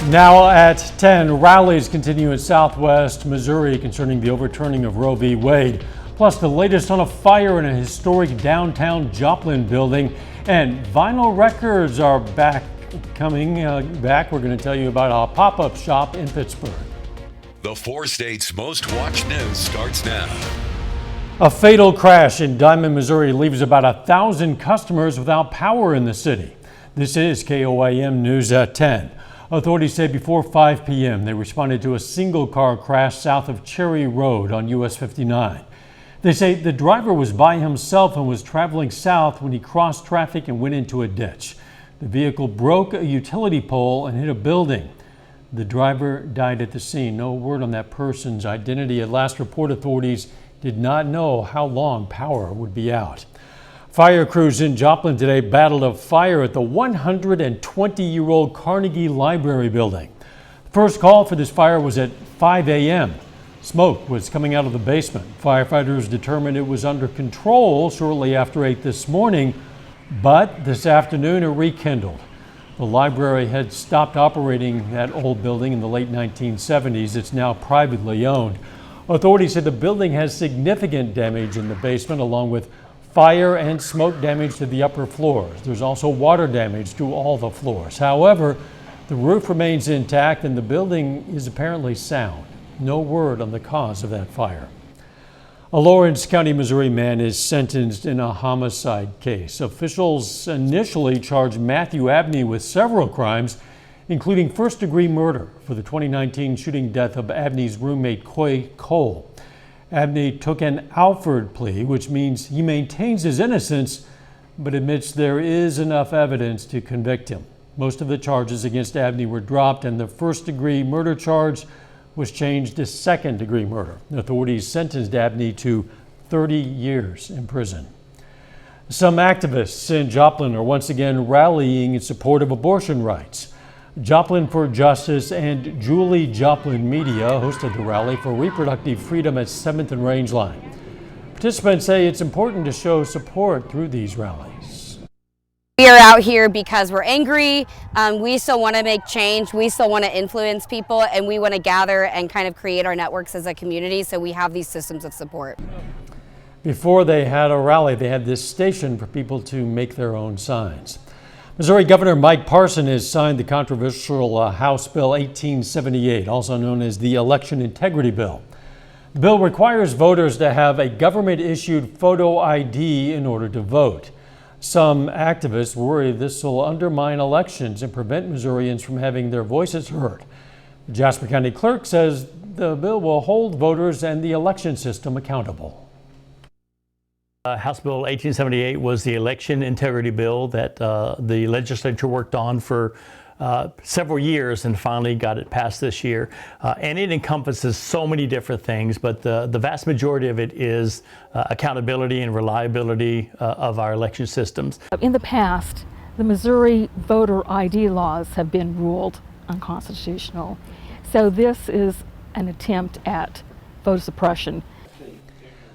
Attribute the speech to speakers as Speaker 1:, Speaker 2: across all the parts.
Speaker 1: Now at 10, rallies continue in southwest Missouri concerning the overturning of Roe v. Wade. Plus the latest on a fire in a historic downtown Joplin building. And vinyl records are coming back. We're going to tell you about a pop-up shop in Pittsburgh.
Speaker 2: The 4 states' most watched news starts now.
Speaker 1: A fatal crash in Diamond, Missouri leaves about 1,000 customers without power in the city. This is KOAM News at 10. Authorities say before 5 p.m. they responded to a single car crash south of Cherry Road on US 59. They say the driver was by himself and was traveling south when he crossed traffic and went into a ditch. The vehicle broke a utility pole and hit a building. The driver died at the scene. No word on that person's identity. At last report, authorities did not know how long power would be out. Fire crews in Joplin today battled a fire at the 120-year-old Carnegie Library building. The first call for this fire was at 5 a.m. Smoke was coming out of the basement. Firefighters determined it was under control shortly after 8 this morning, but this afternoon it rekindled. The library had stopped operating that old building in the late 1970s. It's now privately owned. Authorities said the building has significant damage in the basement, along with fire and smoke damage to the upper floors. There's also water damage to all the floors. However, the roof remains intact and the building is apparently sound. No word on the cause of that fire. A Lawrence County, Missouri man is sentenced in a homicide case. Officials initially charged Matthew Abney with several crimes, including first-degree murder for the 2019 shooting death of Abney's roommate, Coy Cole. Abney took an Alford plea, which means he maintains his innocence, but admits there is enough evidence to convict him. Most of the charges against Abney were dropped, and the first-degree murder charge was changed to second-degree murder. Authorities sentenced Abney to 30 years in prison. Some activists in Joplin are once again rallying in support of abortion rights. Joplin for Justice and Julie Joplin Media hosted the rally for reproductive freedom at 7th and Rangeline. Participants say it's important to show support through these rallies.
Speaker 3: We are out here because we're angry. We still want to make change. We still want to influence people, and we want to gather and kind of create our networks as a community so we have these systems of support.
Speaker 1: Before they had a rally, they had this station for people to make their own signs. Missouri Governor Mike Parson has signed the controversial House Bill 1878, also known as the Election Integrity Bill. The bill requires voters to have a government-issued photo ID in order to vote. Some activists worry this will undermine elections and prevent Missourians from having their voices heard. The Jasper County Clerk says the bill will hold voters and the election system accountable.
Speaker 4: House Bill 1878 was the election integrity bill that the legislature worked on for several years and finally got it passed this year. And it encompasses so many different things, but the vast majority of it is accountability and reliability of our election systems.
Speaker 5: In the past, the Missouri voter ID laws have been ruled unconstitutional. So this is an attempt at voter suppression.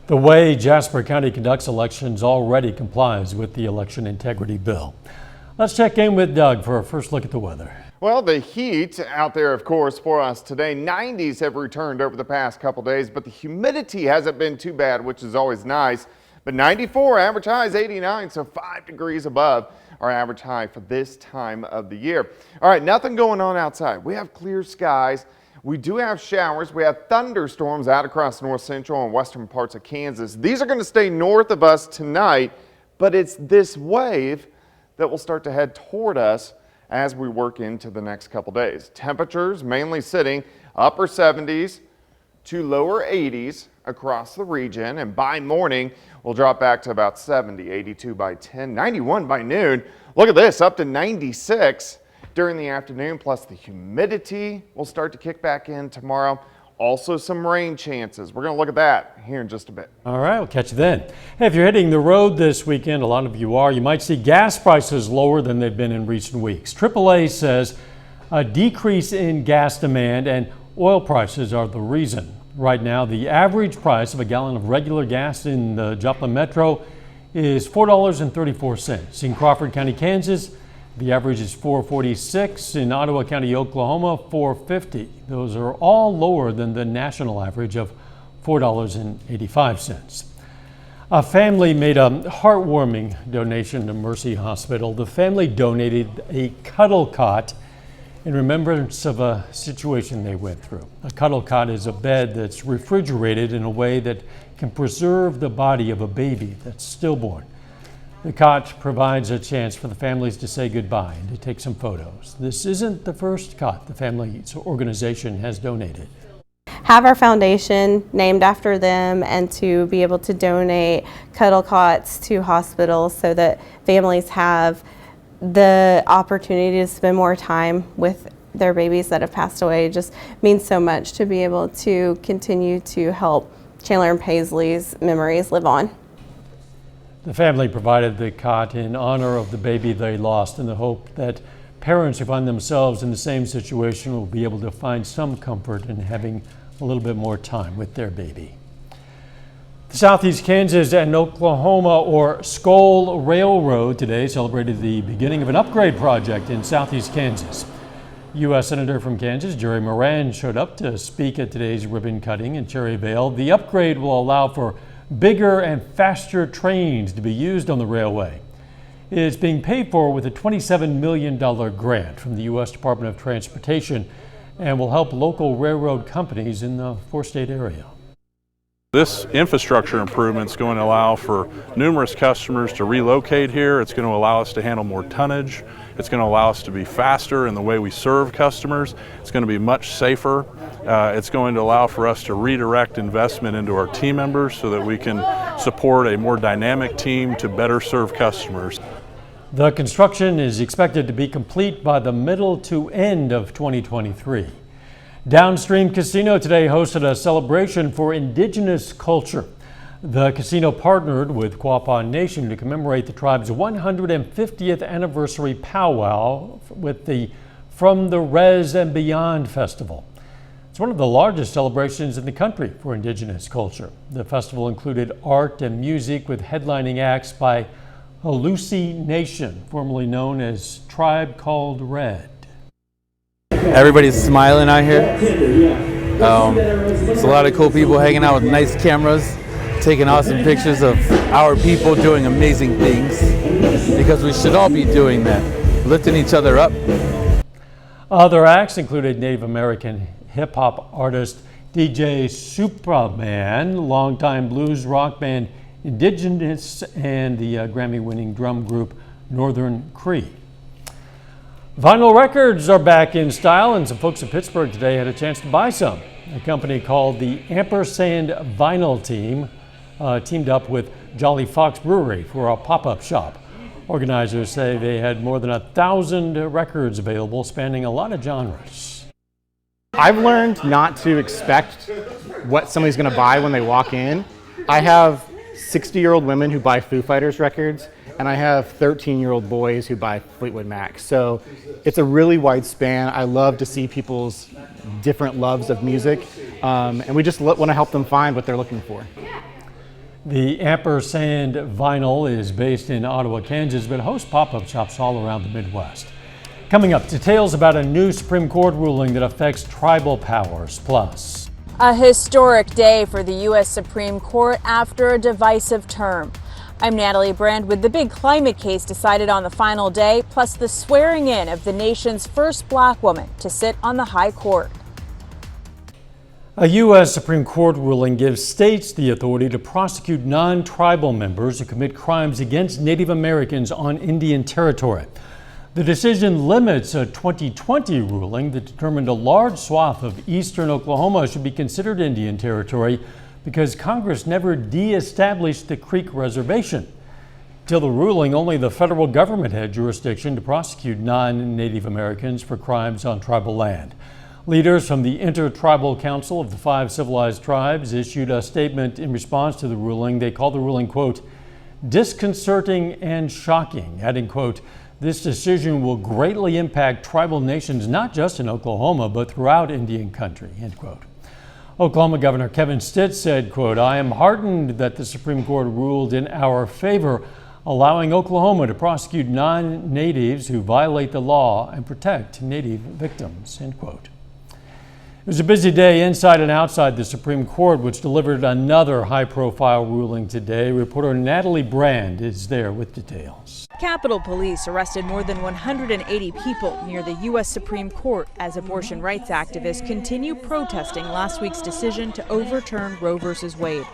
Speaker 1: The way Jasper County conducts elections already complies with the election integrity bill. Let's check in with Doug for a first look at the weather.
Speaker 6: Well, the heat out there, of course, for us today. 90s have returned over the past couple days, but the humidity hasn't been too bad, which is always nice. But 94, average high is 89, so 5 degrees above our average high for this time of the year. All right, nothing going on outside. We have clear skies. We do have showers. We have thunderstorms out across north central and western parts of Kansas. These are going to stay north of us tonight, but it's this wave that will start to head toward us as we work into the next couple days. Temperatures mainly sitting upper 70s to lower 80s across the region, and by morning we'll drop back to about 70, 82 by 10, 91 by noon. Look at this, up to 96 during the afternoon, plus the humidity will start to kick back in tomorrow. Also some rain chances. We're going to look at that here in just a bit.
Speaker 1: All right, we'll catch you then. Hey, if you're hitting the road this weekend, a lot of you are, you might see gas prices lower than they've been in recent weeks. AAA says a decrease in gas demand and oil prices are the reason. Right now, the average price of a gallon of regular gas in the Joplin Metro is $4.34. In Crawford County, Kansas, The average is $4.46. In Ottawa County, Oklahoma, $4.50. Those are all lower than the national average of $4.85. A family made a heartwarming donation to Mercy Hospital. The family donated a cuddle cot in remembrance of a situation they went through. A cuddle cot is a bed that's refrigerated in a way that can preserve the body of a baby that's stillborn. The cot provides a chance for the families to say goodbye and to take some photos. This isn't the first cot the family's organization has donated.
Speaker 7: Have our foundation named after them and to be able to donate cuddle cots to hospitals so that families have the opportunity to spend more time with their babies that have passed away just means so much to be able to continue to help Chandler and Paisley's memories live on.
Speaker 1: The family provided the cot in honor of the baby they lost in the hope that parents who find themselves in the same situation will be able to find some comfort in having a little bit more time with their baby. The Southeast Kansas and Oklahoma, or SCOL Railroad, today celebrated the beginning of an upgrade project in Southeast Kansas. U.S. Senator from Kansas, Jerry Moran, showed up to speak at today's ribbon cutting in Cherryvale. The upgrade will allow for bigger and faster trains to be used on the railway. It's being paid for with a $27 million grant from the U.S. Department of Transportation and will help local railroad companies in the four-state area.
Speaker 8: This infrastructure improvement is going to allow for numerous customers to relocate here. It's going to allow us to handle more tonnage. It's going to allow us to be faster in the way we serve customers. It's going to be much safer. It's going to allow for us to redirect investment into our team members so that we can support a more dynamic team to better serve customers.
Speaker 1: The construction is expected to be complete by the middle to end of 2023. Downstream Casino today hosted a celebration for Indigenous culture. The casino partnered with Quapaw Nation to commemorate the tribe's 150th anniversary powwow with the From the Res and Beyond Festival. It's one of the largest celebrations in the country for Indigenous culture. The festival included art and music with headlining acts by Halusi Nation, formerly known as Tribe Called Red.
Speaker 9: Everybody's smiling out here. There's a lot of cool people hanging out with nice cameras, taking awesome pictures of our people doing amazing things, because we should all be doing that, lifting each other up.
Speaker 1: Other acts included Native American hip-hop artist DJ Superman, longtime blues rock band Indigenous, and the Grammy-winning drum group Northern Cree. Vinyl records are back in style, and some folks in Pittsburgh today had a chance to buy some. A company called the Ampersand Vinyl Team teamed up with Jolly Fox Brewery for a pop-up shop. Organizers say they had more than 1,000 records available, spanning a lot of genres.
Speaker 10: I've learned not to expect what somebody's going to buy when they walk in. I have 60-year-old women who buy Foo Fighters records, and I have 13-year-old boys who buy Fleetwood Mac. So it's a really wide span. I love to see people's different loves of music, and we just want to help them find what they're looking for.
Speaker 1: The Ampersand Vinyl is based in Ottawa, Kansas, but hosts pop-up shops all around the Midwest. Coming up, details about a new Supreme Court ruling that affects tribal powers, plus
Speaker 11: a historic day for the U.S. Supreme Court after a divisive term. I'm Natalie Brand with the big climate case decided on the final day, plus the swearing in of the nation's first black woman to sit on the high court.
Speaker 1: A U.S. Supreme Court ruling gives states the authority to prosecute non-tribal members who commit crimes against Native Americans on Indian territory. The decision limits a 2020 ruling that determined a large swath of eastern Oklahoma should be considered Indian territory because Congress never de-established the Creek Reservation. Till the ruling, only the federal government had jurisdiction to prosecute non-Native Americans for crimes on tribal land. Leaders from the Intertribal Council of the 5 Civilized Tribes issued a statement in response to the ruling. They called the ruling, quote, disconcerting and shocking, adding, quote, this decision will greatly impact tribal nations not just in Oklahoma, but throughout Indian country, end quote. Oklahoma Governor Kevin Stitt said, quote, I am heartened that the Supreme Court ruled in our favor. allowing Oklahoma to prosecute non-natives who violate the law and protect Native victims, end quote. It was a busy day inside and outside the Supreme Court, which delivered another high-profile ruling today. Reporter Natalie Brand is there with details.
Speaker 11: Capitol Police arrested more than 180 people near the U.S. Supreme Court as abortion rights activists continue protesting last week's decision to overturn Roe v. Wade.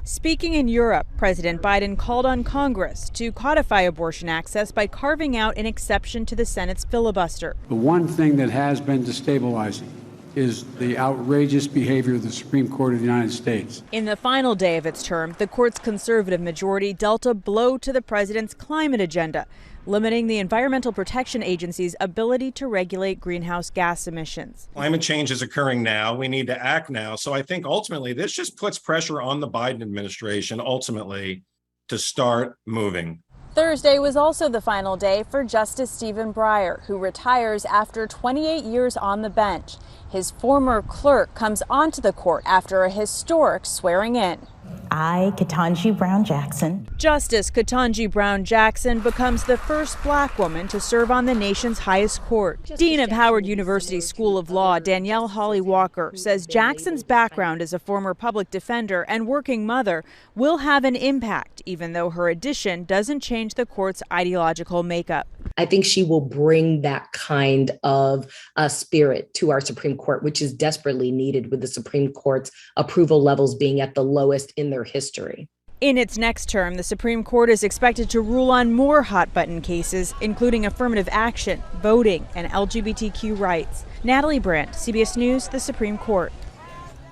Speaker 11: Speaking in Europe, President Biden called on Congress to codify abortion access by carving out an exception to the Senate's filibuster.
Speaker 12: The one thing that has been destabilizing is the outrageous behavior of the Supreme Court of the United States.
Speaker 11: In the final day of its term, the court's conservative majority dealt a blow to the president's climate agenda, limiting the Environmental Protection Agency's ability to regulate greenhouse gas emissions.
Speaker 13: Climate change is occurring now. We need to act now. So I think ultimately this just puts pressure on the Biden administration ultimately to start moving.
Speaker 11: Thursday was also the final day for Justice Stephen Breyer, who retires after 28 years on the bench. His former clerk comes onto the court after a historic swearing in.
Speaker 14: I, Ketanji Brown Jackson.
Speaker 11: Justice Ketanji Brown Jackson becomes the first black woman to serve on the nation's highest court. Dean of Howard University School of Law, Danielle Holly Walker, says Jackson's background as a former public defender and working mother will have an impact, even though her addition doesn't change the court's ideological makeup.
Speaker 14: I think she will bring that kind of spirit to our Supreme Court, which is desperately needed with the Supreme Court's approval levels being at the lowest in their history.
Speaker 11: In its next term, the Supreme Court is expected to rule on more hot-button cases, including affirmative action, voting, and LGBTQ rights. Natalie Brandt, CBS News, the Supreme Court.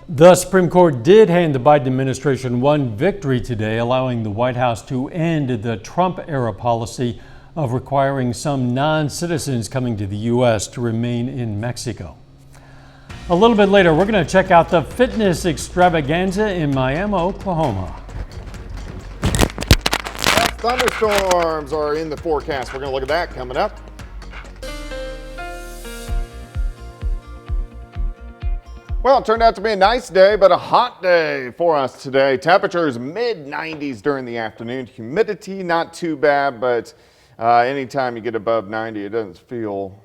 Speaker 1: The Supreme Court did hand the Biden administration one victory today, allowing the White House to end the Trump-era policy of requiring some non-citizens coming to the U.S. to remain in Mexico. A little bit later, we're going to check out the fitness extravaganza in Miami, Oklahoma.
Speaker 6: Thunderstorms are in the forecast. We're going to look at that coming up. Well, it turned out to be a nice day, but a hot day for us today. Temperatures mid-90s during the afternoon. Humidity not too bad, but anytime you get above 90, it doesn't feel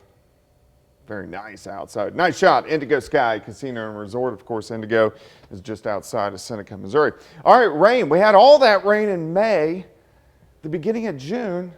Speaker 6: very nice outside. Nice shot. Indigo Sky Casino and Resort. Of course, Indigo is just outside of Seneca, Missouri. All right, rain. We had all that rain in May. The beginning of June,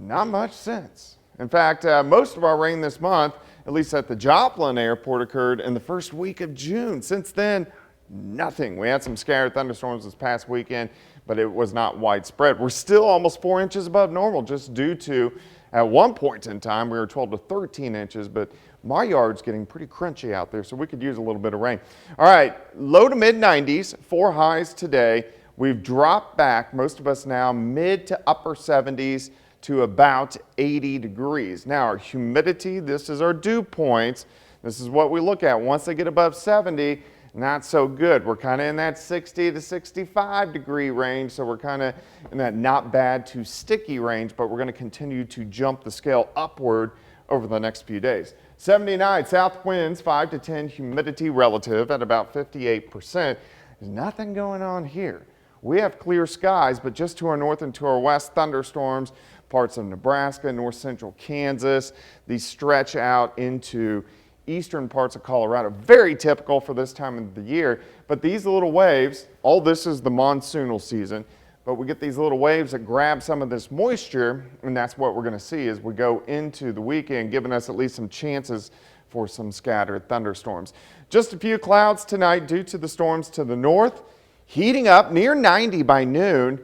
Speaker 6: not much since. In fact, most of our rain this month, at least at the Joplin Airport, occurred in the first week of June. Since then, nothing. We had some scattered thunderstorms this past weekend, but it was not widespread. We're still almost 4 inches above normal, just due to, at one point in time, we were 12 to 13 inches, but my yard's getting pretty crunchy out there, so we could use a little bit of rain. All right, low to mid 90s, 4 highs today. We've dropped back, most of us now, mid to upper 70s to about 80 degrees. Now, our humidity, this is our dew points. This is what we look at. Once they get above 70, not so good. We're kind of in that 60 to 65 degree range, so we're kind of in that not bad to sticky range, but we're going to continue to jump the scale upward over the next few days. 79 south winds, 5 to 10 humidity relative at about 58%. There's nothing going on here. We have clear skies, but just to our north and to our west, thunderstorms, parts of Nebraska, north central Kansas. These stretch out into eastern parts of Colorado. Very typical for this time of the year, but these little waves, all this is the monsoonal season, but we get these little waves that grab some of this moisture, and that's what we're going to see as we go into the weekend, giving us at least some chances for some scattered thunderstorms. Just a few clouds tonight due to the storms to the north. Heating up near 90 by noon.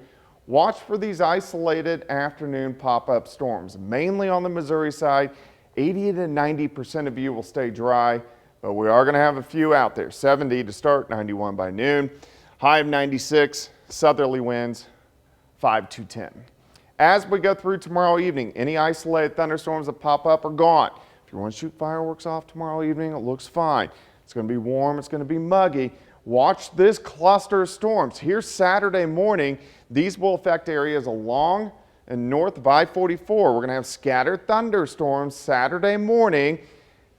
Speaker 6: Watch for these isolated afternoon pop-up storms, mainly on the Missouri side. 80 to 90% of you will stay dry, but we are going to have a few out there. 70 to start, 91 by noon. High of 96, southerly winds 5 to 10. As we go through tomorrow evening, any isolated thunderstorms that pop up are gone. If you want to shoot fireworks off tomorrow evening, it looks fine. It's going to be warm, it's going to be muggy. Watch this cluster of storms. Here's Saturday morning. These will affect areas along and north of I-44. We're going to have scattered thunderstorms Saturday morning.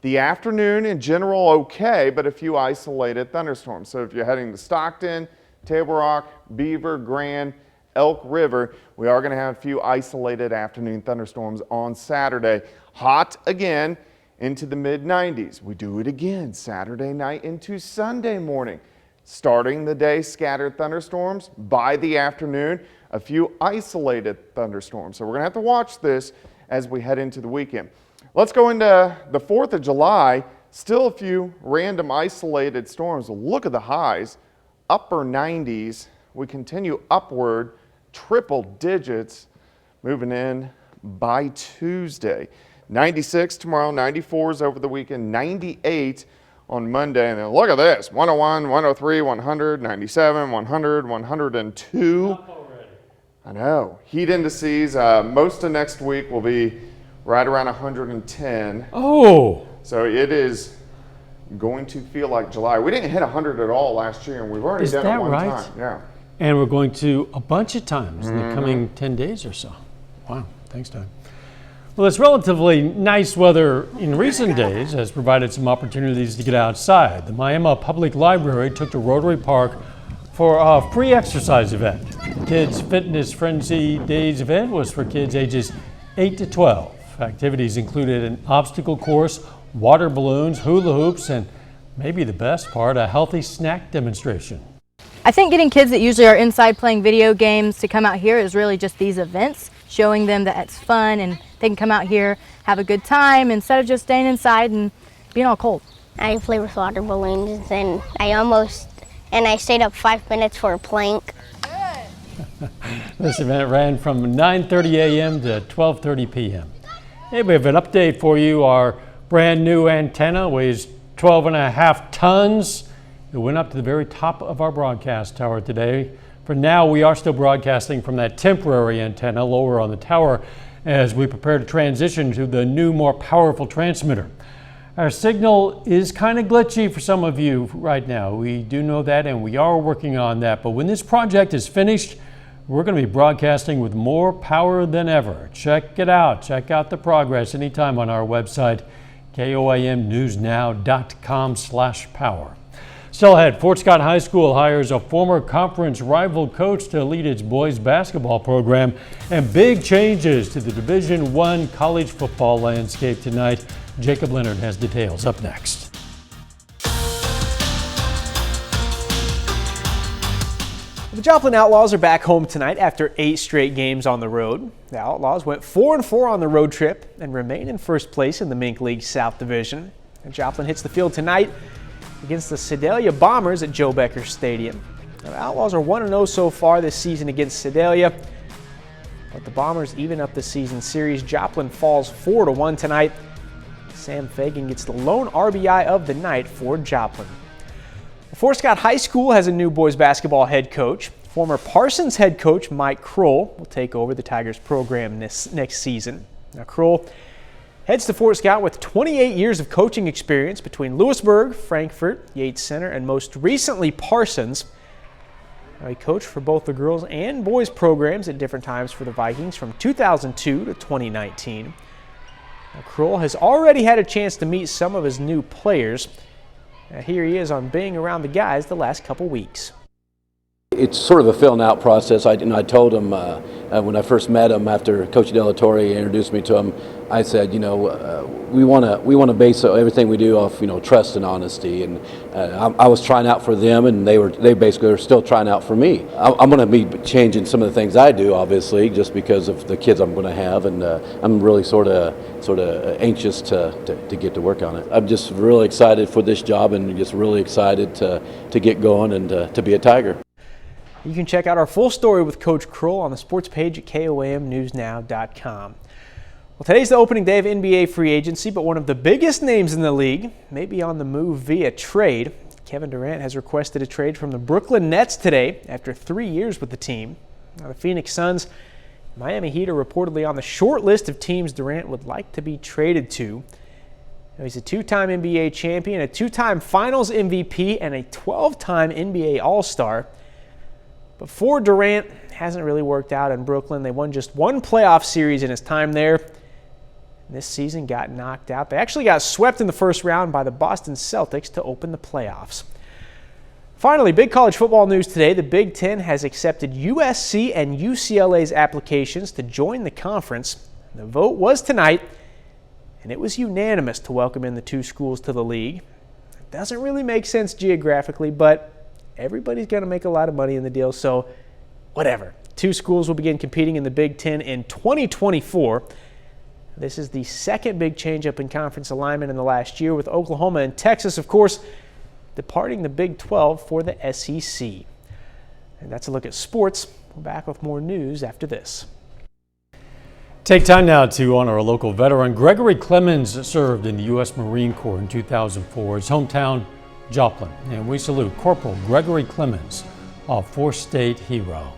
Speaker 6: The afternoon in general okay, but a few isolated thunderstorms. So if you're heading to Stockton, Table Rock, Beaver, Grand, Elk River. We are going to have a few isolated afternoon thunderstorms on Saturday. Hot again into the mid-90s. We do it again Saturday night into Sunday morning. Starting the day, scattered thunderstorms. By the afternoon, a few isolated thunderstorms. So we're going to have to watch this as we head into the weekend. Let's go into the 4th of July. Still a few random isolated storms. Look at the highs. Upper 90s. We continue upward, triple digits, moving in by Tuesday. 96 tomorrow, 94s over the weekend, 98 on Monday. And then look at this, 101, 103, 100, 97, 100, 102. I know. Heat indices, most of next week will be right around 110.
Speaker 1: Oh!
Speaker 6: So it is going to feel like July. We didn't hit 100 at all last year, and we've already done it one time. Yeah.
Speaker 1: And we're going to a bunch of times in the coming 10 days or so. Wow, thanks, Doug. Well, this relatively nice weather in recent days has provided some opportunities to get outside. The Miami Public Library took to Rotary Park for a free exercise event. The Kids Fitness Frenzy Days event was for kids ages 8 to 12. Activities included an obstacle course, water balloons, hula hoops, and maybe the best part, a healthy snack demonstration.
Speaker 15: I think getting kids that usually are inside playing video games to come out here is really just these events, showing them that it's fun and they can come out here, have a good time instead of just staying inside and being all cold.
Speaker 16: I play with water balloons and I stayed up 5 minutes for a plank.
Speaker 1: This event ran from 9:30 a.m. to 12:30 p.m. Hey, we have an update for you. Our brand new antenna weighs 12.5 tons. It went up to the very top of our broadcast tower today. For now, we are still broadcasting from that temporary antenna lower on the tower as we prepare to transition to the new, more powerful transmitter. Our signal is kind of glitchy for some of you right now. We do know that, and we are working on that. But when this project is finished, we're going to be broadcasting with more power than ever. Check it out. Check out the progress anytime on our website, KOAMnewsnow.com/power. Still ahead, Fort Scott High School hires a former conference rival coach to lead its boys basketball program, and big changes to the Division I college football landscape tonight. Jacob Leonard has details up next.
Speaker 17: The Joplin Outlaws are back home tonight after 8 straight games on the road. The Outlaws went 4-4 on the road trip and remain in first place in the Mink League South Division. And Joplin hits the field tonight against the Sedalia Bombers at Joe Becker Stadium. The Outlaws are 1-0 so far this season against Sedalia, but the Bombers even up the season series. Joplin falls 4-1 tonight. Sam Fagan gets the lone RBI of the night for Joplin. Fort Scott High School has a new boys basketball head coach. Former Parsons head coach Mike Kroll will take over the Tigers program next season. Now Kroll heads to Fort Scott with 28 years of coaching experience between Lewisburg, Frankfort, Yates Center, and most recently Parsons. Now, he coached for both the girls and boys programs at different times for the Vikings from 2002 to 2019. Now, Kroll has already had a chance to meet some of his new players. Now, here he is on being around the guys the last couple weeks.
Speaker 18: It's sort of a filling out process. I told him when I first met him after Coach Della Torre introduced me to him, I said, we want to base everything we do off, trust and honesty. And I was trying out for them, and they basically are still trying out for me. I'm going to be changing some of the things I do, obviously, just because of the kids I'm going to have, and I'm really sort of anxious to get to work on it. I'm just really excited for this job, and just really excited to get going and to be a Tiger.
Speaker 17: You can check out our full story with Coach Kroll on the sports page at KOAMnewsnow.com. Well, today's the opening day of NBA free agency, but one of the biggest names in the league may be on the move via trade. Kevin Durant has requested a trade from the Brooklyn Nets today after 3 years with the team. Now, the Phoenix Suns and Miami Heat are reportedly on the short list of teams Durant would like to be traded to. Now, he's a 2-time NBA champion, a 2-time Finals MVP, and a 12-time NBA All-Star. But for Durant, it hasn't really worked out in Brooklyn. They won just one playoff series in his time there. This season got knocked out. They actually got swept in the first round by the Boston Celtics to open the playoffs. Finally, big college football news today. The Big Ten has accepted USC and UCLA's applications to join the conference. The vote was tonight, and it was unanimous to welcome in the two schools to the league. It doesn't really make sense geographically, but everybody's going to make a lot of money in the deal, so whatever. Two schools will begin competing in the Big Ten in 2024. This is the second big change-up in conference alignment in the last year, with Oklahoma and Texas, of course, departing the Big 12 for the SEC. And that's a look at sports. We're back with more news after this.
Speaker 1: Take time now to honor a local veteran. Gregory Clemens served in the U.S. Marine Corps in 2004. His hometown, Joplin. And we salute Corporal Gregory Clemens, a four-state hero.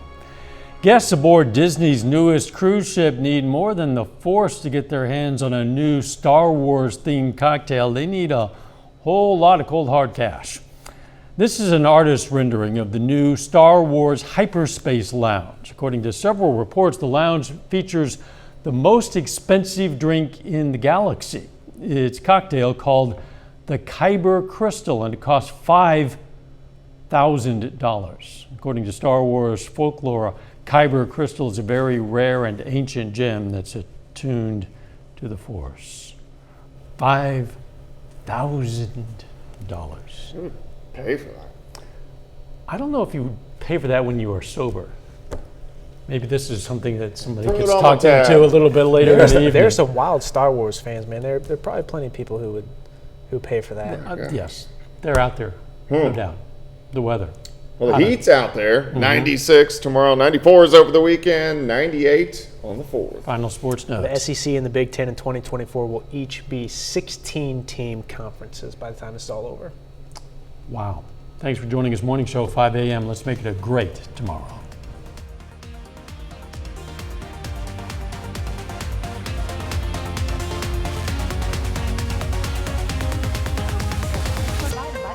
Speaker 1: Guests aboard Disney's newest cruise ship need more than the Force to get their hands on a new Star Wars-themed cocktail. They need a whole lot of cold hard cash. This is an artist's rendering of the new Star Wars Hyperspace Lounge. According to several reports, the lounge features the most expensive drink in the galaxy. It's a cocktail called the Kyber Crystal, and it costs $5,000. According to Star Wars folklore, Kyber Crystal is a very rare and ancient gem that's attuned to the Force. $5,000.
Speaker 6: Pay for that.
Speaker 1: I don't know if you pay for that when you are sober. Maybe this is something that somebody
Speaker 6: Put it
Speaker 1: gets
Speaker 6: on
Speaker 1: talked
Speaker 6: the tab.
Speaker 1: into a little bit later in the evening.
Speaker 17: There's some wild Star Wars fans, man. There are probably plenty of people who pay for that.
Speaker 1: Yes, they're out there, no doubt. The weather.
Speaker 6: Well, the heat's out there. 96 tomorrow, 94 is over the weekend, 98 on the 4th.
Speaker 1: Final sports notes.
Speaker 17: The SEC and the Big Ten in 2024 will each be 16-team conferences by the time it's all over.
Speaker 1: Wow. Thanks for joining us. Morning Show, 5 a.m. Let's make it a great tomorrow.